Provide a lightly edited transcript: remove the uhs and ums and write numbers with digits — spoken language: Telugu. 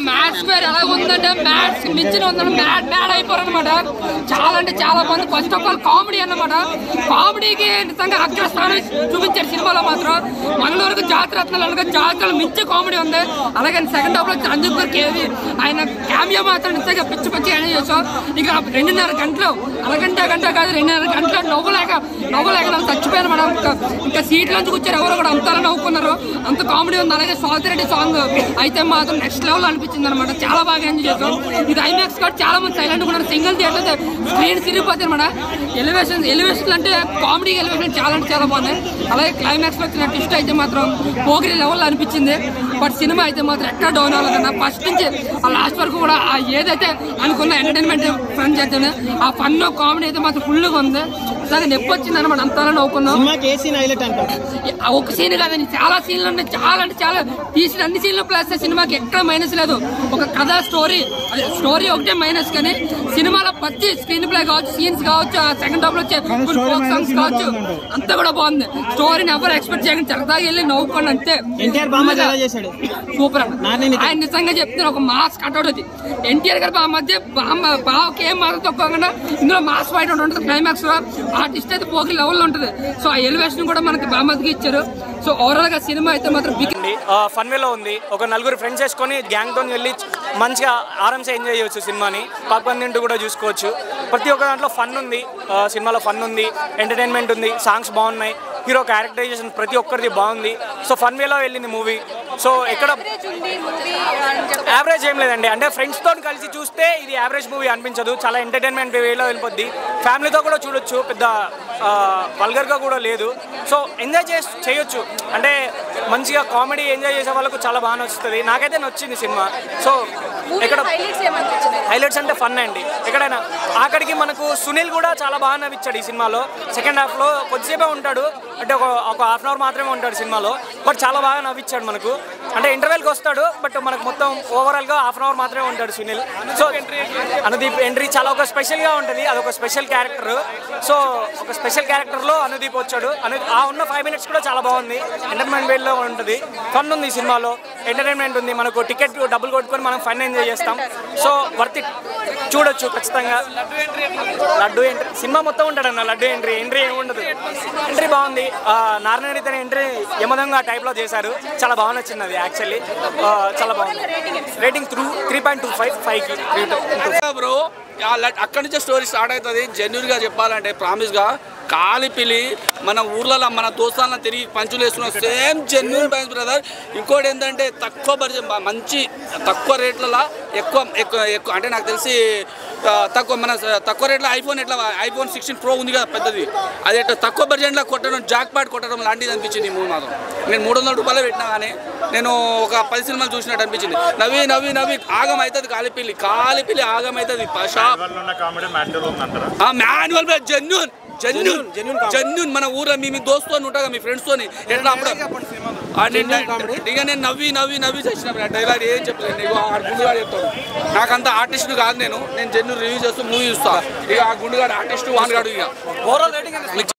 మ్యాథ్స్ పేరు ఎలా ఉందంటే మ్యాథ్స్ మించిన ఉందంటే మ్యాడ్ అయిపోరు అనమాట. చాలా అంటే చాలా బాగుంది. ఫస్ట్ ఆఫ్ ఆల్ కామెడీ అన్నమాట. కామెడీకి నిజంగా అగ్రస్థానం చూపించారు సినిమాలో మాత్రం. మనలో వరకు జాతిరత్నాలు అనగా జాతరలు మించి కామెడీ ఉంది. అలాగే సెకండ్ హాఫ్ లో అంజుక్ గారు కేవీ ఆయన క్యామియో మాత్రం నిజంగా పిచ్చి పిచ్చి ఎంజాయ్ చేసాం. ఇక 2.5 గంటలు గంట కాదు 2.5 గంటలు నవ్వలేక మనం చచ్చిపోయారు మేడం. ఇంకా సీట్లోంచి కూర్చొని ఎవరో కూడా అంతా నవ్వుకున్నారు. అంత కామెడీ ఉంది. అలాగే స్వాతిరెడ్డి సాంగ్ అయితే మాత్రం నెక్స్ట్ లెవెల్ అనిపించింది అనమాట. చాలా బాగా ఎంజాయ్ చేసాం. ఇది ఐమాక్స్ కూడా చాలా మంది సైలెంట్ ఉన్నారు. సింగిల్ థియేటర్ స్క్రీన్ సిరిగిపోతుంది అనమాట. ఎలివేషన్ అంటే కామెడీ ఎలివేషన్ చాలా అంటే చాలా బాగుంది. అలాగే క్లైమాక్స్ లో వచ్చిన ట్విస్ట్ అయితే మాత్రం పోగిరి లెవెల్ అనిపించింది. బట్ సినిమా అయితే మాత్రం ఎక్కడ డౌన్ అవ్వలేదన్న. ఫస్ట్ నుంచి ఆ లాస్ట్ వరకు కూడా ఏదైతే అనుకున్న ఎంటర్టైన్మెంట్ ఫన్ చేస్తాను ఆ ఫన్ కామెడీ అయితే మాత్రం ఫుల్గా ఉంది. సరే నొప్పి వచ్చింది అనమాట. అంతా నవ్వుకున్నాం. ఒక సీన్ కాదండి, చాలా సీన్లు ఉన్నాయి. చాలా అంటే చాలా తీసిన అన్ని సీన్లు ప్లస్ సినిమాకి ఎక్కడ మైనస్ లేదు. ఒక కథ స్టోరీ ఒకటే మైనస్, కానీ సినిమాలో ప్రతి స్క్రీన్ ప్లే కావచ్చు, సీన్స్ కావచ్చు, సెకండ్ హాఫ్ లో వచ్చే ఫోక్ సాంగ్స్ కావచ్చు, అంతా కూడా బాగుంది. స్టోరీని ఎవరు ఎక్స్పెక్ట్ చేయకుండా సరదాగా వెళ్ళి నవ్వుకోండి అంతే. సూపర్ ఆయన నిజంగా చెప్తున్నారు. ఒక మాస్ కట్అవుట్ అది ఎన్టీఆర్ గారు ఆ మధ్య బావకి ఏం మాత్రం తక్కువకుండా ఇందులో మాస్ ఫైట్ ఉంటుంది. క్లైమాక్స్ లో ఆర్టిస్ట్ అయితే పోకి లెవెల్లో ఉంటుంది. సో ఆ ఎలివేషన్ కూడా మనకి బామతికి ఇచ్చారు. సో ఓవరాల్ గా సినిమా అయితే మాత్రం ఫన్ వేలో ఉంది. ఒక నలుగురు ఫ్రెండ్స్ చేసుకొని గ్యాంగ్ తో వెళ్ళి మంచిగా ఆరామ్సే ఎంజాయ్ చేయొచ్చు. సినిమాని పాప్కార్న్ తింటూ కూడా చూసుకోవచ్చు. ప్రతి ఒక్క దాంట్లో ఫన్ ఉంది. సినిమాలో ఫన్ ఉంది, ఎంటర్టైన్మెంట్ ఉంది, సాంగ్స్ బాగున్నాయి, హీరో క్యారెక్టరైజేషన్ ప్రతి ఒక్కరిది బాగుంది. సో ఫన్ వేలో వెళ్ళింది మూవీ. సో ఎక్కడ యావరేజ్ ఏం లేదండి. అంటే ఫ్రెండ్స్తో కలిసి చూస్తే ఇది యావరేజ్ మూవీ అనిపించదు. చాలా ఎంటర్టైన్మెంట్ వేలో వెళ్ళిపోద్ది. ఫ్యామిలీతో కూడా చూడొచ్చు. పెద్ద వల్గర్గా కూడా లేదు. సో ఎంజాయ్ చేయొచ్చు. అంటే మంచిగా కామెడీ ఎంజాయ్ చేసే వాళ్ళకు చాలా బాగా నచ్చుతుంది. నాకైతే నచ్చింది సినిమా. సో ఎక్కడ హైలైట్స్ అంటే ఫన్ అండి. ఎక్కడైనా ఆఖరికి మనకు సునీల్ కూడా చాలా బాగా నవ్వించాడు ఈ సినిమాలో. సెకండ్ హాఫ్లో కొద్దిసేపే ఉంటాడు, అంటే ఒక హాఫ్ అన్ అవర్ మాత్రమే ఉంటాడు సినిమాలో. బట్ చాలా బాగా నవ్వించాడు మనకు. అంటే ఇంటర్వెల్కి వస్తాడు, బట్ మనకు మొత్తం ఓవరాల్గా హాఫ్ అన్ అవర్ మాత్రమే ఉంటాడు సునీల్. సో అనుదీప్ ఎంట్రీ చాలా ఒక స్పెషల్గా ఉంటుంది. అదొక స్పెషల్ క్యారెక్టర్. సో ఒక స్పెషల్ క్యారెక్టర్లో అనుదీప్ వచ్చాడు. ఆ ఉన్న 5 minutes కూడా చాలా బాగుంది. ఎంటర్టైన్మెంట్ వేలో ఉంటుంది. ఫన్ ఉంది సినిమాలో, ఎంటర్టైన్మెంట్ ఉంది. మనకు టికెట్ డబ్బులు కొట్టుకొని మనం ఫన్ ఎంజాయ్ చేస్తాం. సో వర్త్ ఇట్, చూడొచ్చు ఖచ్చితంగా. లడ్డు ఎంట్రీ సినిమా మొత్తం ఉంటాడన్న. లడ్డు ఎంట్రీ ఏముండదు. ఎంట్రీ బాగుంది. నారాయణ తన ఎంట్రీ యమదంగా టైప్లో చేశారు. చాలా బాగా నచ్చింది అది. యాక్చువల్లీ చాలా బాగుంది. Rating 3.25 bro. అక్కడి నుంచే స్టోరీ స్టార్ట్ అవుతుంది. జెన్యూన్గా చెప్పాలంటే ప్రామిస్గా కాలిపిలి మన ఊర్లలో మన దోస్తాలను తిరిగి పంచులు వేస్తున్నాం. Same genuine price brother. ఇంకోటి ఏంటంటే తక్కువ బడ్జెట్, మంచి తక్కువ రేట్లలో ఎక్కువ అంటే నాకు తెలిసి తక్కువ రేట్లో ఐఫోన్ 16 Pro ఉంది కదా పెద్దది. అది తక్కువ బడ్జెట్లో కొట్టడం, జాక్ పాట్ కొట్టడం లాంటిది అనిపించింది ఈ మూవీ మాత్రం. నేను 300 రూపాయలు పెట్టినా కానీ నేను ఒక 10 సినిమాలు చూసినట్టు అనిపించింది. నవ్వి ఆగం అవుతుంది. కాలిపిలి ఆగం అవుతుంది. మాన్యువల్ జెన్యూన్ మన ఊర్లో మీ దోస్తుతో ఉంటాగా, మీ ఫ్రెండ్స్తో ఎట్లా అప్పుడు ఇక నేను నవ్వి చేసిన డైలాగ్ ఏం చెప్పలేదు. ఆ గుండుగాడు చెప్తాడు. నాకంత ఆర్టిస్ట్ కాదు. నేను జెన్యూన్ రివ్యూ చేస్తూ మూవీ చూస్తాను. ఇక ఆ గుండుగాడు ఆర్టిస్ట్ వాడుగాడు. ఇక